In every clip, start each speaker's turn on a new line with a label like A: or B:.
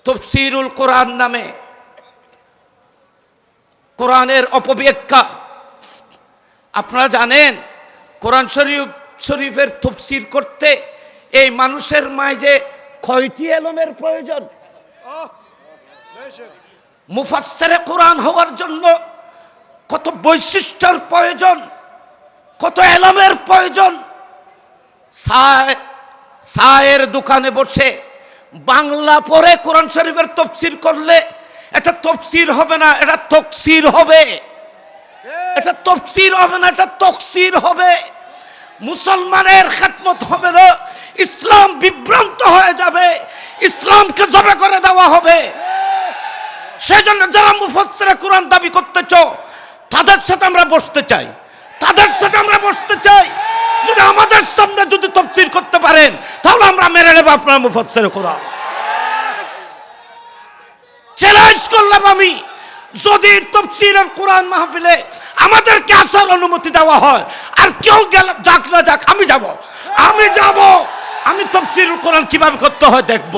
A: তাফসীরুল কোরআন নামে কোরআনের অপব্যাখ্যা। আপনারা জানেন কোরআন শরীফের তাফসীর করতে এই মানুষের মাঝে কয়টি ইলমের প্রয়োজন? মুফাসসিরে কোরআন হওয়ার জন্য কত বৈশিষ্ট্যের প্রয়োজন, কত ইলমের প্রয়োজন। চায়ের দোকানে বসে বাংলা পড়ে কোরআন শরীফের তাফসীর করলে এটা তাফসীর হবে না, এটা তাকসীর হবে। এটা তাফসীর হবে না, এটা তাকসীর হবে। মুসলমানের খেদমত হবে না, ইসলাম বিভ্রান্ত হয়ে যাবে, ইসলামকে জবে করে দেওয়া হবে। সেজন্য যারা মুফাসসিরে কোরআন দাবি করতেছ তাদের সাথে আমরা বসতে চাই, তাদের সাথে আমরা বসতে চাই। যদি আমাদের সামনে যদি তাফসীর করতে পারেন তাহলে আমরা মেনে নেব আপনার মুফাসসিরে কোরআন। চ্যালেঞ্জ করলাম আমি, যদি তাফসীরের কোরআন মাহফিলে আমাদেরকে আসার অনুমতি দেওয়া হয়, আর কেউ গেল যাক না যাক, আমি যাব, আমি যাব, আমি তাফসীরুল কোরআন কিভাবে করতে হয় দেখব।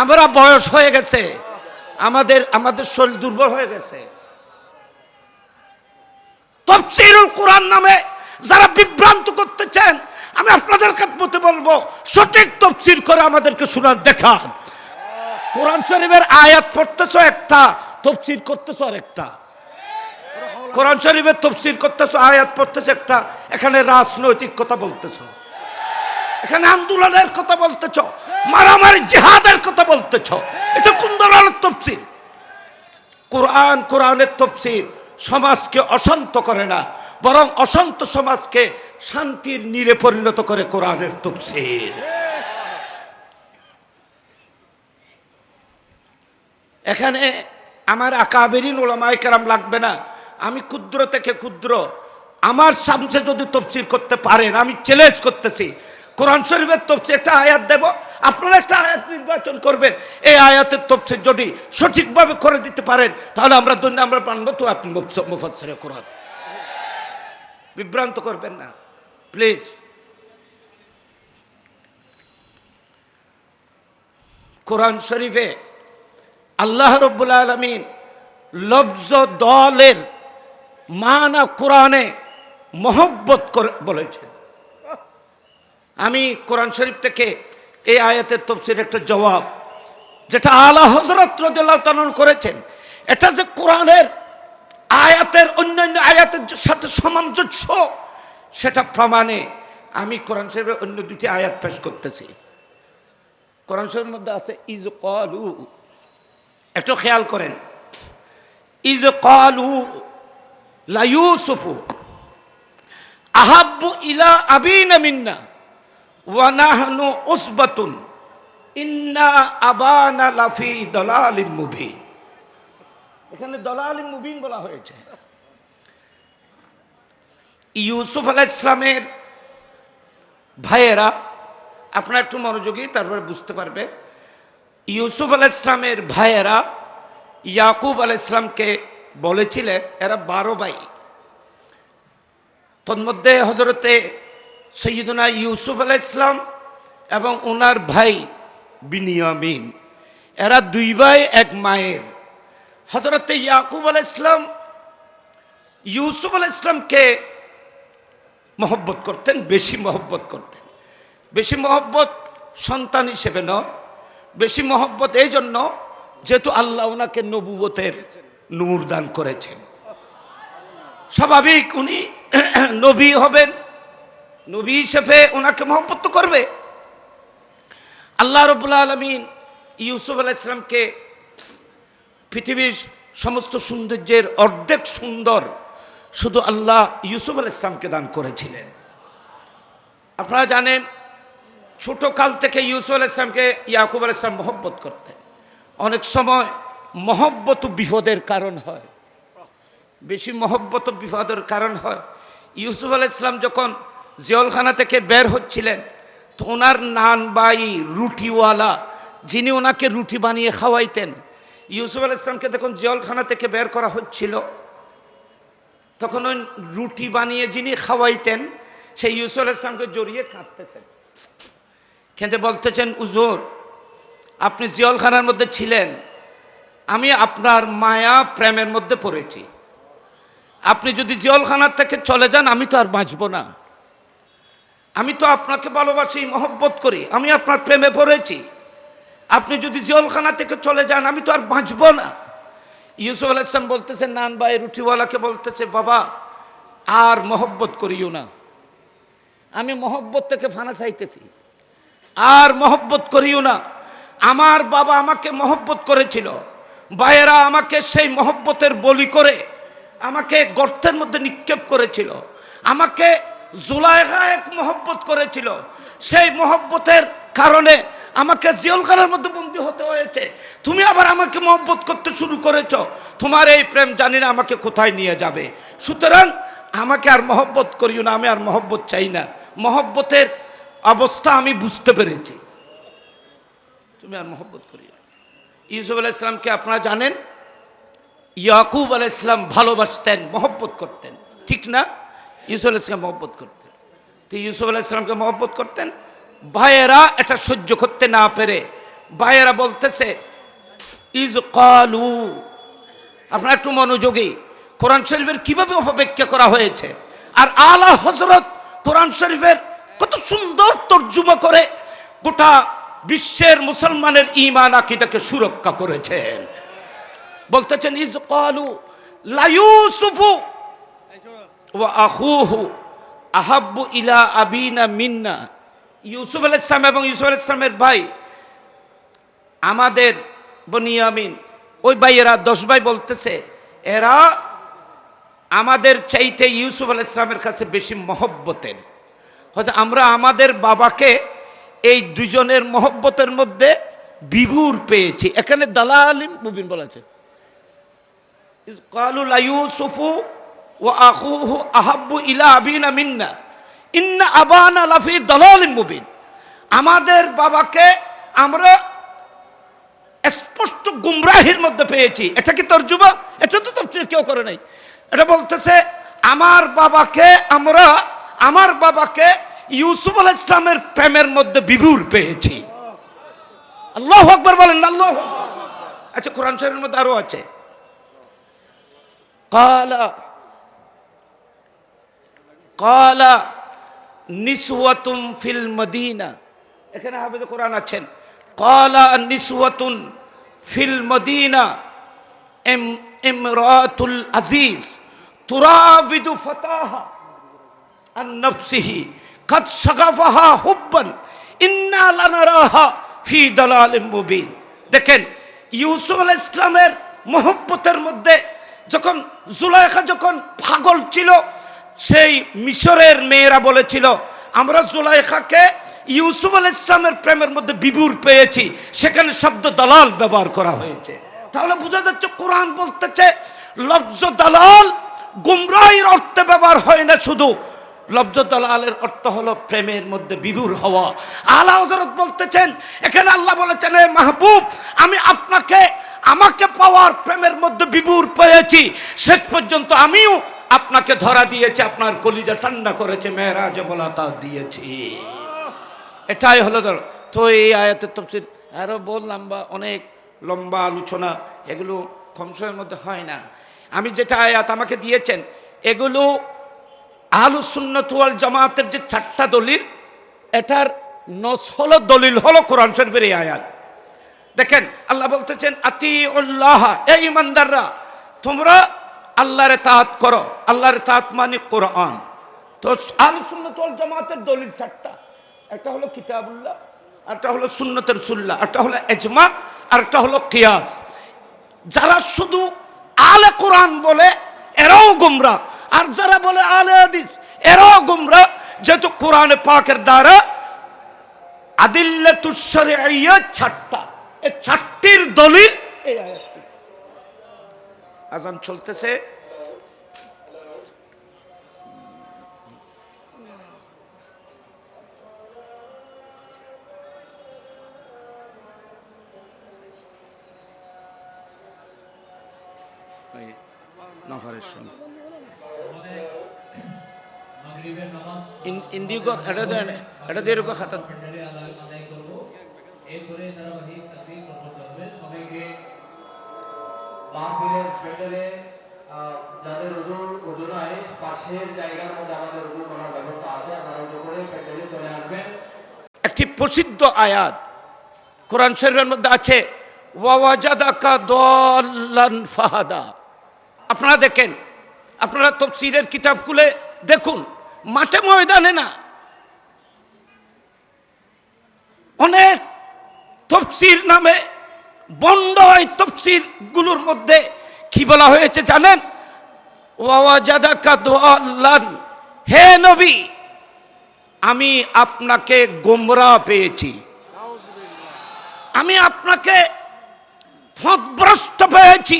A: আমরা বয়স হয়ে গেছে, আমাদের শরীর দুর্বল হয়ে গেছে। তাফসীরুল কোরআন নামে যারা বিভ্রান্ত করতে চান, আমি আপনাদের খেদমতে বলবো সঠিক তাফসীর করে আমাদেরকে শোনান, দেখান। কোরআন শরীফের আয়াত পড়তেছ একটা, তাফসীর করতেছ আরেকটা। কোরআন শরীফের তাফসীর করতেছ, আয়াত পড়তেছ একটা, এখানে রাজনৈতিক কথা বলতেছ, এখানে আন্দোলনের কথা বলতেছ, মারামারি জিহাদের কথা বলতেছ। এটা কোন ধরনের তাফসীর? কোরআনের তাফসীর সমাজকে অশান্ত করে না, বরং অশান্ত সমাজকে শান্তির নীড়ে পরিণত করে কোরআনের তাফসীর। এখানে আমার আকাবেরিন উলামায়ে কেরাম লাগবে না, আমি ক্ষুদ্র থেকে ক্ষুদ্র, আমার সামনে যদি তাফসীর করতে পারেন, আমি চ্যালেঞ্জ করতেছি, কোরআন শরীফের তাফসীর একটা আয়াত দেব, আপনারা একটা আয়াত নির্বাচন করবেন, এই আয়াতের তাফসীর যদি সঠিকভাবে করে দিতে পারেন তাহলে আমরা মানব। তো আপনি মুফাসসিরে কোরআন, বিভ্রান্ত করবেন না প্লিজ। কোরআন শরীফে আল্লাহ রাব্বুল আলামিন লফজ দলের মানা কোরআনে মহব্বত করে বলেছেন। আমি কোরআন শরীফ থেকে এই আয়াতের তাফসীর একটা জবাব, যেটা আলা হযরত রাদিয়াল্লাহু তাআলা করেছেন, এটা যে কোরআনের আয়াতের অন্যান্য আয়াতের সাথে সামঞ্জস্য, সেটা প্রমাণে আমি কোরআন শরীফের অন্য দুটি আয়াত পেশ করতেছি। কোরআন শরীফের মধ্যে আছে ইজ ক্বালু, একটু খেয়াল করেন, ইজ ক্বালু লা ইউসুফু আহাব্বু ইলা আবিনা মিন্না ওয়া নাহনু উসবাতুন ইন্না আবানা লাফি দালালিম মুবিন। এখানে দালালিম মুবিন বলা হয়েছে। ইউসুফ আলাইহিস সালামের ভাইয়েরা, আপনারা একটু মনোযোগী তারপরে বুঝতে পারবে, ইউসুফ আলাইহিস সালামের ভাইয়েরা ইয়াকুব আলাইহিস সালামকে বলেছিলেন, এরা 12 ভাই, তন্মধ্যে হযরতে সৈয়দনা ইউসুফ আলাইহিস সালাম এবং ওনার ভাই বিনিয়ামিন, এরা 2 ভাই 1 মায়ের। হযরতে ইয়াকুব আলাইহিস সালাম ইউসুফ আলাইহিস সালামকে মহব্বত করতেন, বেশি মহব্বত করতেন। বেশি মহব্বত সন্তান হিসেবে নয়, বেশি মহব্বত এই জন্য যেহেতু আল্লাহ ওনাকে নবুয়তের নূর দান করেছেন, স্বাভাবিক উনি নবী হবেন, নবী হিসেবে ওনাকে মহব্বত করবে। আল্লাহ রাব্বুল আলামিন ইউসুফ আলাইহিস সালামকে পৃথিবীর সমস্ত সৌন্দর্যের অর্ধেক সুন্দর শুধু আল্লাহ ইউসুফ আলাইহিস সালামকে দান করেছিলেন। আপনারা জানেন ছোট কাল থেকে ইউসুফ আলাইহিস সালামকে ইয়াকুব আলাইহিস সালাম মহব্বত করতেন। অনেক সময় মহব্বত বিপদের কারণ হয়, বেশি মহব্বত বিপদের কারণ হয়। ইউসুফ আলাইহিস সালাম যখন জেলখানা থেকে বের হচ্ছিলেন, তো ওনার নান বাই রুটিওয়ালা, যিনি ওনাকে রুটি বানিয়ে খাওয়াইতেন, ইউসুফ আলাইহিস সালামকে যখন জেলখানা থেকে বের করা হচ্ছিল, তখন ওই রুটি বানিয়ে যিনি খাওয়াইতেন সেই ইউসুফ আলাইহিস সালামকে জড়িয়ে কাঁদতেছেন। কেঁদে বলতেছেন, হুজুর আপনি জিয়লখানার মধ্যে ছিলেন, আমি আপনার মায়া প্রেমের মধ্যে পড়েছি। আপনি যদি জিয়লখানার থেকে চলে যান আমি তো আর বাঁচব না। আমি তো আপনাকে ভালোবাসি, মহব্বত করি, আমি আপনার প্রেমে পড়েছি। আপনি যদি জিয়লখানা থেকে চলে যান আমি তো আর বাঁচব না। ইউসুফ আলাইহিস সালাম বলতেছেন, নান ভাই রুটিওয়ালাকে বলতেছে, বাবা আর মহব্বত করিও না, আমি মহব্বত থেকে ফানা চাইতেছি, আর মহব্বত করিও না। আমার বাবা আমাকে মহব্বত করেছিল, ভাইয়েরা আমাকে সেই মহব্বতের বলি করে আমাকে গর্তের মধ্যে নিক্ষেপ করেছিল, আমাকে জুলাইখা এক মহব্বত করেছিল, সেই মহব্বতের কারণে আমাকে জিয়লখানার মধ্যে বন্দী হতে হয়েছে। তুমি আবার আমাকে মহব্বত করতে শুরু করেছ, তোমার এই প্রেম জানি না আমাকে কোথায় নিয়ে যাবে। সুতরাং আমাকে আর মহব্বত করিও না, আমি আর মহব্বত চাই না, মহব্বতের অবস্থা আমি বুঝতে পেরেছি, তুমি আর মহব্বত করিও না। ইউসুফ আলাইহিস সালামকে আপনারা জানেন, ইয়াকুব আলাইহিস সালাম ভালোবাসতেন, মহব্বত করতেন, ঠিক না? ইউসুফ আলাইহিস সালাম মহব্বত করতেন, তো ইউসুফ আলাইহিস সালামকে মহব্বত করতেন। ভাইয়েরা এটা সহ্য করতে না পেরে ভাইয়েরা বলতেছে, ইজ কালু, আপনারা একটু মনোযোগী, কোরআন শরীফের কিভাবে অপব্যাখ্যা করা হয়েছে, আর আলা হযরত কোরআন শরীফের কত সুন্দর তর্জমা করে গোটা বিশ্বের মুসলমানের ঈমান আকীদাকে সুরক্ষা করেছেন। বলতেছেন, ইজ কালু লা ইউসুফু ওয়া আখুহু আহাব্বু ইলা আবিনা মিন্না। ইউসুফ আলাইহিস সালাম এবং ইউসুফ আলাইহিস সালামের ভাই আমাদের বনিয়ামিন, ওই ভাইয়েরা 10 ভাই বলতেছে, এরা আমাদের চাইতে ইউসুফ আলাইহিস সালামের কাছে বেশি মহব্বতের। হয়তো আমরা আমাদের বাবাকে এই দুজনের মহব্বতের মধ্যে বিভোর পেয়েছি। এখানে দালালিম মুবিন বলা আছে, ক্বালু লা ইউসুফু ওয়া আখুহু আহাব্বু ইলা আবিনা মিন্না ইন্না আবানা লাফি দালালিম মুবিন। আমাদের বাবাকে আমরা স্পষ্ট গুমরাহির মধ্যে পেয়েছি। এটা কি তর্জমা? এটা তো তাফসীর কেউ করে নাই। এটা বলতেছে আমার বাবাকে ইউসুফ আলাইহিস সালামের প্রেমের মধ্যে বিভোর পেয়েছি। আল্লাহু আকবার বলেন, আল্লাহু আকবার। আচ্ছা, কোরআন শরীফের মধ্যে আরো আছে, কালা নিসওয়াতুন ফিল মদিনা। এখানে হাফেজ কোরআন আছেন, কালা নিসওয়াতুন ফিল মদিনা ইমরাতুল আজিজ তুরাবিদু ফাতাহা আন নাফসিহি কাদ শাগাফাহা হুব্বান ইন্না লানারাহা ফি দালালিম মুবিন। দেখেন, ইউসুফ আলাইহিস সালামের মহব্বতের মধ্যে যখন জুলাইখা যখন পাগল ছিল, সেই মিশরের মেয়েরা বলেছিল আমরা জুলাইখাকে ইউসুফ আলাইহিস সালামের প্রেমের মধ্যে বিভোর পেয়েছি, সেখানে শব্দ দালাল ব্যবহার করা হয়েছে। তাহলে বোঝা যাচ্ছে কোরআন বলতেছে লফজ দালাল গুমরাহির অর্থে ব্যবহার হয় না, শুধু লফজ দালালের অর্থ হলো প্রেমের মধ্যে বিভোর হওয়া। আলা হযরত বলতেছেন, এখানে আল্লাহ বলেছেন, হে মাহবুব আমি আমাকে পাওয়ার প্রেমের মধ্যে বিভোর পেয়েছি, শেষ পর্যন্ত আমিও আপনাকে ধরা দিয়েছি, আপনার কলিজা ঠান্ডা করেছে, মেরাজে মোলাকাত দিয়েছি। এটাই হলো তো এই আয়াতের তাফসীর আরো বললাম, বা অনেক লম্বা আলোচনা, এগুলো কম সময়ের মধ্যে হয় না। আমি যেটা আয়াত আমাকে দিয়েছেন, এগুলো আহলুস সুন্নাত ওয়াল জামাতের যে 4টা দলিল, এটার নস হলো দলিল হলো কোরআন শরীফের এই আয়াত। দেখেন, আল্লাহ বলতেছেন আতিউল্লাহ, এই ইমানদাররা তোমরা আল্লাহর ইতাআত করো। আল্লাহর ইতাআত মানে কোরআন। তো আহলুস সুন্নাত ওয়াল জামাতের দলিল 4টা, একটা হলো কিতাবুল্লাহ, একটা হলো সুন্নতের সুল্লাহ, একটা হলো ইজমা, আর একটা হলো কিয়াস। যারা শুধু আলে কোরআন বলে এরাও গোমরা, আর যারা বলে আলে হাদিস এরাও গোমরা, যেহেতু কোরআনে পাকের দ্বারা আদিল্লাতুশ শরঈয়্যা 4টা, এই 4টির দলিল এই আয়াতটি। আযান চলতেছে, নফরের সময় ইন্দিগো এটা দিয়ে খাতা
B: এরপরে ধারাবাহিক তাকবীর পর্ব চলবে। সবাইকে মাহফিলের প্যান্ডেলে যাদের উজু নাই পাশের জায়গার মধ্যে আমাদের উজু করার ব্যবস্থা আছে, আপনারা উজু করে প্যান্ডেলে চলে আসবেন।
A: একটি প্রসিদ্ধ আয়াত কোরআন শরীফের মধ্যে আছে, ওয়াওয়াজাদাকা দাল্লান ফাহাদা। আপনারা দেখেন, আপনারা তাফসীরের কিতাব খুলে দেখুন, মাঠে ময়দানে না, অনেক তাফসীর নামে বন্ড হয় তাফসীর গুলোর মধ্যে কি বলা হয়েছে জানেন? ওয়াওয়াজাদাকা দাল্লান, হে নবী আমি আপনাকে গোমরাহ পেয়েছি, আমি আপনাকে পথভ্রষ্ট পেয়েছি,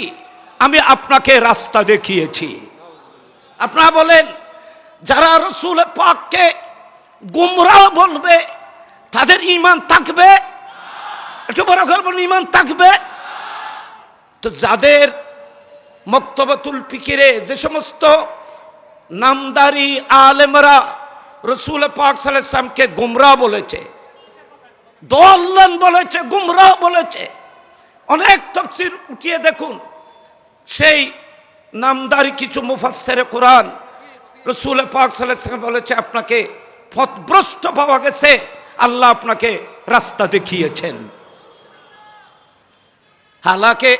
A: আমি আপনাকে রাস্তা দেখিয়েছি। আপনারা বলেন যারা রাসূল পাককে গোমরাহ বলবে তাদের ঈমান থাকবে? একটু বড় করে বলুন, ঈমান থাকবে? তো যাদের মক্তবাতুল ফিকিরে যে সমস্ত নামদারি আলেমরা রাসূল পাক সাল্লাল্লাহু আলাইহি ওয়াসাল্লামকে গোমরাহ বলেছে, দল্লান বলেছে, গুমরাহ বলেছে, অনেক তাফসীর উঠিয়ে দেখুন, সেই নামদারি কিছু মুফাসসিরে কোরআন রাসূল পাক সাল্লাল্লাহু আলাইহি ওয়াসাল্লাম বলেছে আপনাকে পথভ্রষ্ট পাওয়া গেছে, আল্লাহ আপনাকে রাস্তা দেখিয়েছেন। হালাকে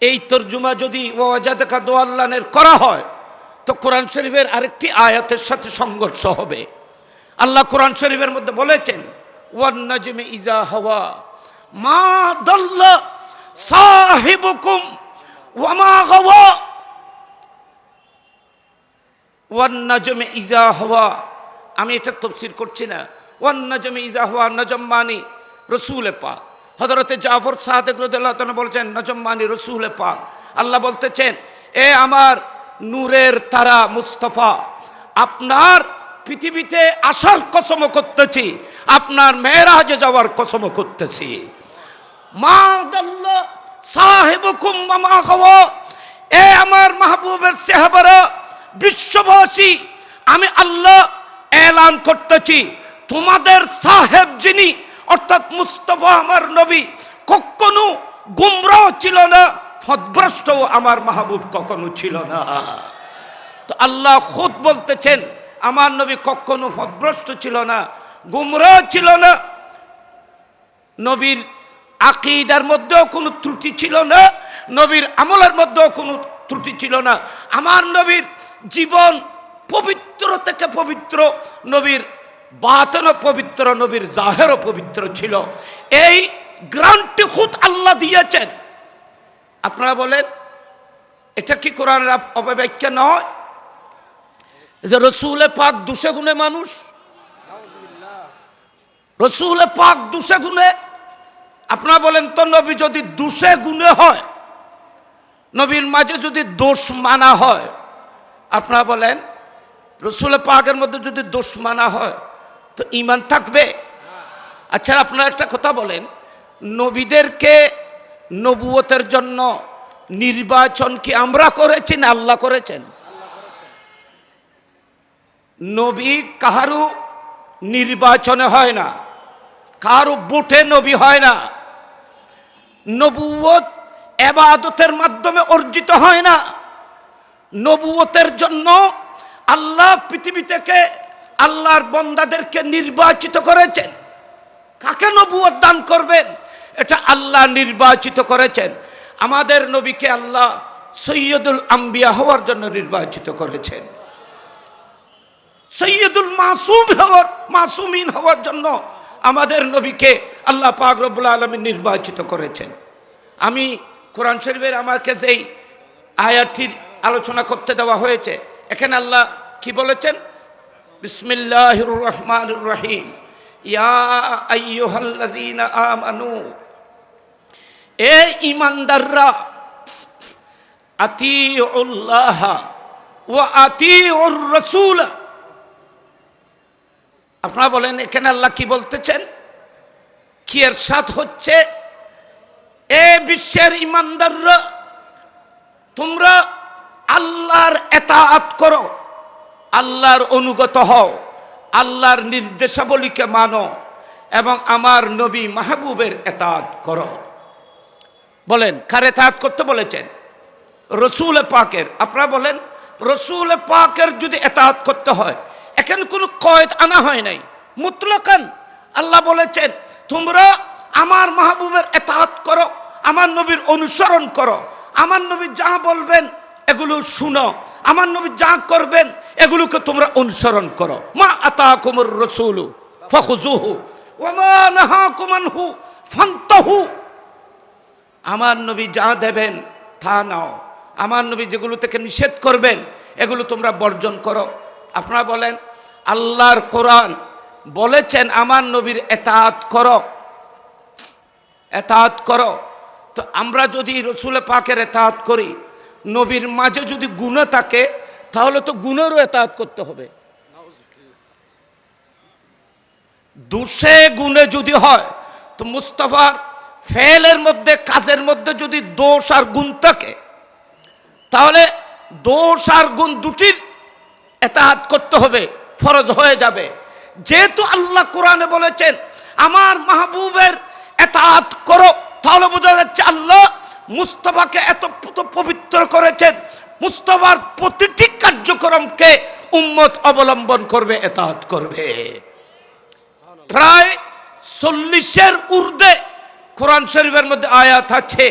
A: এই তরজমা যদি ওয়াজাদাকা দাল্লানের করা হয় তো কোরআন শরীফের আরেকটি আয়াতের সাথে সংঘর্ষ হবে। আল্লাহ কোরআন শরীফের মধ্যে বলেছেন, ওয়ান নাজমি ইজা হাওয়া মা দাল্লা সাহিবুকুম ওয়া মা গাওয়া। ওয়ান নাজমি ইজা হাওয়া, আমি এটা তাফসীর করছি না। ওয়ান নাজমি ইজা হাওয়া, নজম মানি রাসূল পাক। হযরতে জাফর সাদিক রাদিয়াল্লাহু তাআলা বলেছেন নজম মানি রাসূল পাক। আল্লাহ বলতেছেন, এ আমার নূরের তারা মুস্তাফা, আপনার পৃথিবীতে আসার কসম করতেছি, আপনার মেরাজে যাওয়ার কসম করতেছি। মা দাল্লা সাহিবুকুম ওয়া মা গাওয়া, এ আমার মাহবুবের সাহাবারা, বিশ্ববাসী, আমি আল্লাহ এলান করতেছি তোমাদের সাহেব যিনি অর্থাৎ মুস্তাফা আমার নবী কখনো গুমরাহ ছিল না, পথভ্রষ্ট আমার মাহবুব কখনো ছিল না। তো আল্লাহ খুদ বলতেছেন আমার নবী কখনো পথভ্রষ্ট ছিল না, গুমরাহ ছিল না, নবীর আকীদার মধ্যেও কোনো ত্রুটি ছিল না, নবীর আমলের মধ্যেও কোনো ত্রুটি ছিল না। আমার নবীর জীবন পবিত্র থেকে পবিত্র, নবীর বাতিনও পবিত্র, নবীর জাহেরও পবিত্র ছিল। এই গ্রান্টি খুদ আল্লাহ দিয়েছেন। আপনারা বলেন এটা কি কোরআনের অপব্যাখ্যা নয় যে রাসূল পাক দুশে গুণে মানুষ? রাসূল পাক দুশে গুণে, আপনারা বলেন তো নবী যদি দুশে গুণে হয়, নবীর মাঝে যদি দোষ মানা হয়, আপনারা বলেন রাসূল পাকের মধ্যে যদি দোষ মানা হয় তো ঈমান থাকবে? আচ্ছা আপনারা একটা কথা বলেন, নবীদেরকে নবুয়তের জন্য নির্বাচন কি আমরা করেছি না আল্লাহ করেছেন? নবী কাহারু নির্বাচনে হয় না, কারো ভোটে নবী হয় না, নবুয়ত ইবাদতের মাধ্যমে অর্জিত হয় না। নবুয়তের জন্য আল্লাহ পৃথিবী থেকে আল্লাহর বান্দাদেরকে নির্বাচিত করেছেন। কাকে নবুয়ত দান করবেন এটা আল্লাহ নির্বাচিত করেছেন। আমাদের নবীকে আল্লাহ সৈয়দুল আম্বিয়া হওয়ার জন্য নির্বাচিত করেছেন, সৈয়দুল মাসুমিন হওয়ার জন্য আমাদের নবীকে আল্লাহ পাক রব্বুল আলামিন নির্বাচিত করেছেন। আমি কোরআন শরীফের আমাকে যেই আয়াতটির আলোচনা করতে দেওয়া হয়েছে, এখানে আল্লাহ কি বলেছেন? বিসমিল্লাহির রহমানির রহিম, ইয়া আইয়ুহাল্লাযীনা আমানু, এ ঈমানদাররা, আতিউল্লাহ ওয়া আতিউর রাসূল। আপনারা বলেন এখানে আল্লাহ কি বলতেছেন, কি ইরশাদ হচ্ছে? এ বিশ্বের ঈমানদাররা, তোমরা আল্লাহর ইতাআত করো, আল্লাহর অনুগত হও, আল্লাহর নির্দেশাবলীকে মানো এবং আমার নবী মাহবুবের এতাআত করো। বলেন কার এতাআত করতে বলেছেন? রসুল পাকের। আপনারা বলেন রসুল পাকের যদি এতাআত করতে হয়, এখানে কোনো কয়েদ আনা হয় নাই, মুতলাকান আল্লাহ বলেছেন তোমরা আমার মাহবুবের এতাআত করো, আমার নবীর অনুসরণ করো, আমার নবী যা বলবেন এগুলো শুনো, আমার নবী যা করবেন এগুলোকে তোমরা অনুসরণ করো। মা আতাকুমুর রাসূলু ফাখুযুহু ওয়া মা নাহাকুম আনহু ফান্তাহু। আমার নবী যা দেবেন তা নাও, আমার নবী যেগুলো থেকে নিষেধ করবেন এগুলো তোমরা বর্জন করো। আপনারা বলেন আল্লাহর কোরআন বলেছেন আমার নবীর এতাআত করো, এতাআত করো। তো আমরা যদি রসুল পাকের এতাআত করি, নবীর মাঝে যদি গুনাহ থাকে তাহলে তো গুনাহরও এতাআত করতে হবে। দোষে গুণে যদি হয় তো মুস্তাফার ফেলের মধ্যে কাজের মধ্যে যদি দোষ আর গুণ থাকে তাহলে দোষ আর গুণ দুটির এতাআত করতে হবে, ফরজ হয়ে যাবে। যেহেতু আল্লাহ কোরআনে বলেছেন আমার মাহবুবের এতাআত করো, তাহলে বোঝা যাচ্ছে আল্লাহ মুস্তাফাকে এত পবিত্র করেছেন, মুস্তাফার প্রতিটি কার্যক্রমকে উম্মত অবলম্বন করবে, এতাআত করবে। প্রায় 40-এর ঊর্ধ্বে কোরআন শরীফের মধ্যে আয়াত আছে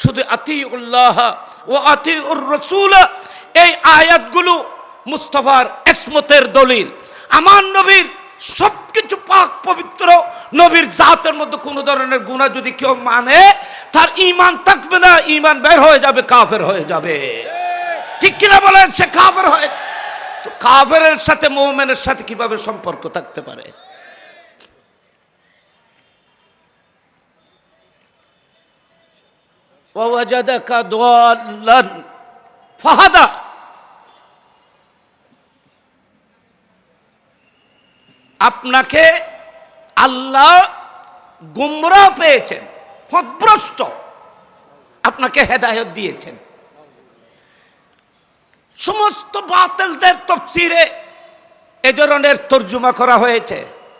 A: শুধু আতিউল্লাহ ও আতিউর রাসূল। এই আয়াতগুলো মুস্তাফার ইসমতের দলিল। আমার নবীর সবকিছু পাক পবিত্র, নবীর জাতের মধ্যে কোনো ধরনের গুনাহ যদি কেউ মানে তার ঈমান থাকবে না, ঈমান বের হয়ে যাবে, কাফের হয়ে যাবে। ঠিক কিনা বলেন? সে কাফের হয়। তো কাফেরের সাথে মুমিনের সাথে কিভাবে সম্পর্ক থাকতে পারে? ওয়াজাদাকা দাল্লান ফাহাদা। আপনাকে আল্লাহ গুমরাহ পেয়েছেন, পথভ্রষ্ট, আপনাকে হেদায়েত দিয়েছেন। সমস্ত বাতিলদের তাফসীরে এই ধরনের তরজমা করা হয়েছে।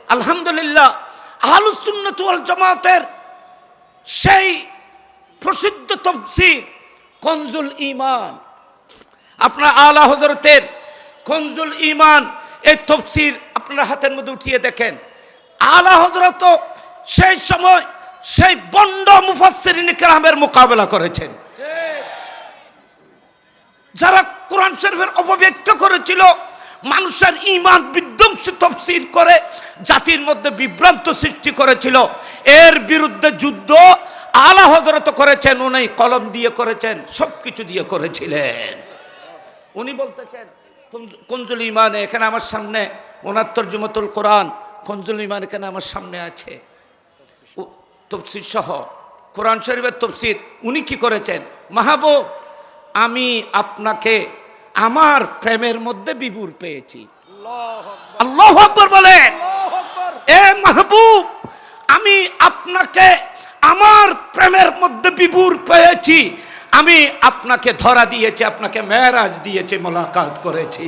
A: আলহামদুলিল্লাহ আহলুস সুন্নাত ওয়াল জামাতের সেই প্রসিদ্ধ তাফসীর কনজুল ঈমান, আপনার আলা হযরতের কনজুল ঈমান এই তাফসীর আপনার হাতের মধ্যে উঠিয়ে দেখেন। আলা হযরত সেই সময় সেই বন্ড মুফাসসিরিনে কেরামের মোকাবেলা করেছেন, যারা কোরআন শরীফের অপব্যাখ্যা করেছিল, মানুষের ঈমান বিধ্বংসী তাফসীর করে জাতির মধ্যে বিভ্রান্ত সৃষ্টি করেছিল। এর বিরুদ্ধে যুদ্ধ আলা হযরত করেছেন, উনি কলম দিয়ে করেছেন, সবকিছু দিয়ে করেছিলেন। উনি বলতেছেন কনজুল ঈমান, এখানে আমার সামনে ওনার তরজমাতুল কোরআন কনজুল ঈমান এখানে আমার সামনে আছে, তাফসীর সহ কোরআন শরীফের তাফসীর। উনি কি করেছেন? মাহবুব আমি আপনাকে আমার প্রেমের মধ্যে বিভোর পেয়েছি। আল্লাহু আকবার বলেন। এ মাহবুব আমি আপনাকে আমার প্রেমের মধ্যে বিভোর পেয়েছি, আমি আপনাকে ধরা দিয়েছি, আপনাকে মেরাজ দিয়েছি, মোলাকাত করেছি।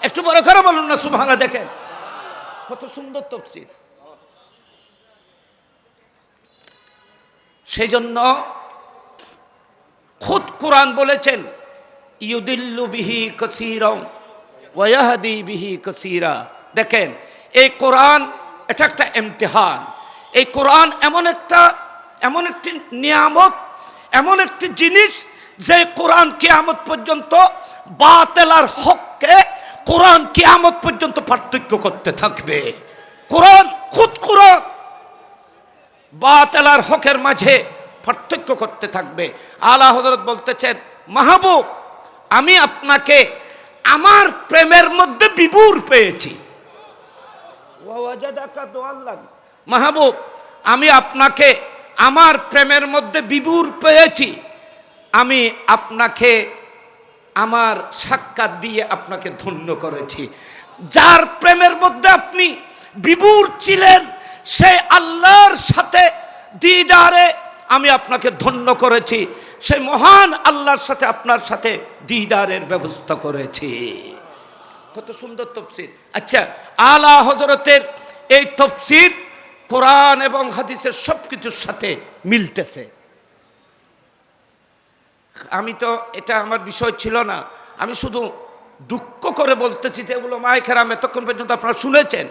A: একটু বড় করে বলুন না সুবহানাল্লাহ। দেখেন কত সুন্দর তাফসীর। সেই জন্য খুদ কোরআন বলেছেন ইউদিল্লু বিহি কাসীরান ওয়া ইয়াহদি বিহি কাসীরা। দেখেন এই কোরআন এটা একটা ইমতিহান। এই কোরআন এমন একটি নিয়ামত, এমন একটি জিনিস যে কোরআন কিয়ামত পর্যন্ত বাতিল আর হককে কোরআন কিয়ামত পর্যন্ত পার্থক্য করতে থাকবে। কোরআন খুদ কোরআন বাতিল আর হকের মাঝে পার্থক্য করতে থাকবে। আলা হযরত বলতেছেন মাহবুব আমি আপনাকে আমার প্রেমের মধ্যে বিভোর পেয়েছি। ওয়াজাদাকা দাল্লান, মাহবুব আমি আপনাকে আমার প্রেমের মধ্যে বিভোর পেয়েছি, আমি আপনাকে আমার সাক্ষাৎ দিয়ে আপনাকে ধন্য করেছি। যার প্রেমের মধ্যে আপনি বিভোর ছিলেন সেই আল্লাহর সাথে দিদারে আমি আপনাকে ধন্য করেছি, সেই মহান আল্লাহর সাথে আপনার সাথে দিদারের ব্যবস্থা করেছি। কত সুন্দর তাফসীর। আচ্ছা আলা হযরতের এই তাফসীর কোরআন এবং হাদিসের সব কিছুর সাথে মিলতেছে। আমি তো এটা আমার বিষয় ছিল না, আমি শুধু দুঃখ করে বলতেছি যে এগুলো মায়ে কেরাম এতক্ষণ পর্যন্ত আপনারা শুনেছেন।